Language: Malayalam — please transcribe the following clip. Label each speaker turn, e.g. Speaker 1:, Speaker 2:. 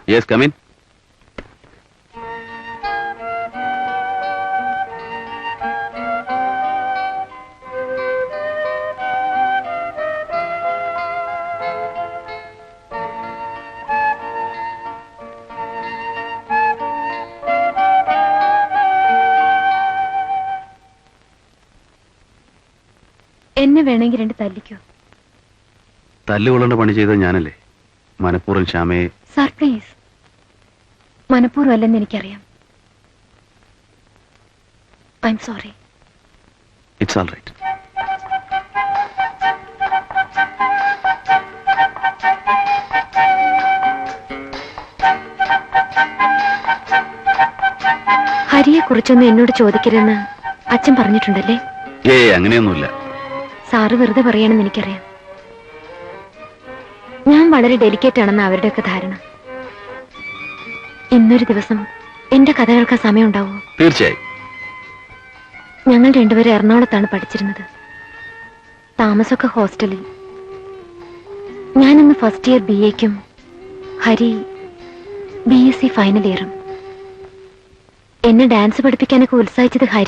Speaker 1: Yes, come in.
Speaker 2: എന്നെ വേണമെങ്കിൽ രണ്ട് തല്ലിക്കോ.
Speaker 1: തല്ലുകൊള്ളേണ്ട പണി ചെയ്തത് ഞാനല്ലേ? മനഃപൂർവ്വം ശ്യാമയെ.
Speaker 2: സർപ്രൈസ്. മനഃപൂർവ്വം അല്ലെന്ന് എനിക്കറിയാം. I'm sorry.
Speaker 1: It's all right.
Speaker 2: ഹരിയെ കുറിച്ചൊന്നും എന്നോട് ചോദിക്കരുതെന്ന് അച്ഛൻ പറഞ്ഞിട്ടുണ്ടല്ലേ?
Speaker 1: അങ്ങനെയൊന്നുമില്ല.
Speaker 2: സാറ് വെറുതെ പറയാണെന്ന് എനിക്കറിയാം. ഞാൻ വളരെ ഡെലിക്കേറ്റ് ആണെന്ന് അവരുടെയൊക്കെ ധാരണ. ഇന്നൊരു ദിവസം എന്റെ കഥ കേൾക്കാൻ സമയം ഉണ്ടാവുമോ?
Speaker 1: തീർച്ചയായും.
Speaker 2: ഞങ്ങൾ രണ്ടുപേരും എറണാകുളത്താണ് പഠിച്ചിരുന്നത്. താമസമൊക്കെ ഹോസ്റ്റലിൽ. ഞാനിന്ന് ഫസ്റ്റ് ഇയർ BA-ക്കും ഹരി BSc ഫൈനൽ ഇയറും. എന്നെ ഡാൻസ് പഠിപ്പിക്കാനൊക്കെ ഉത്സാഹിച്ചത് ഹരി.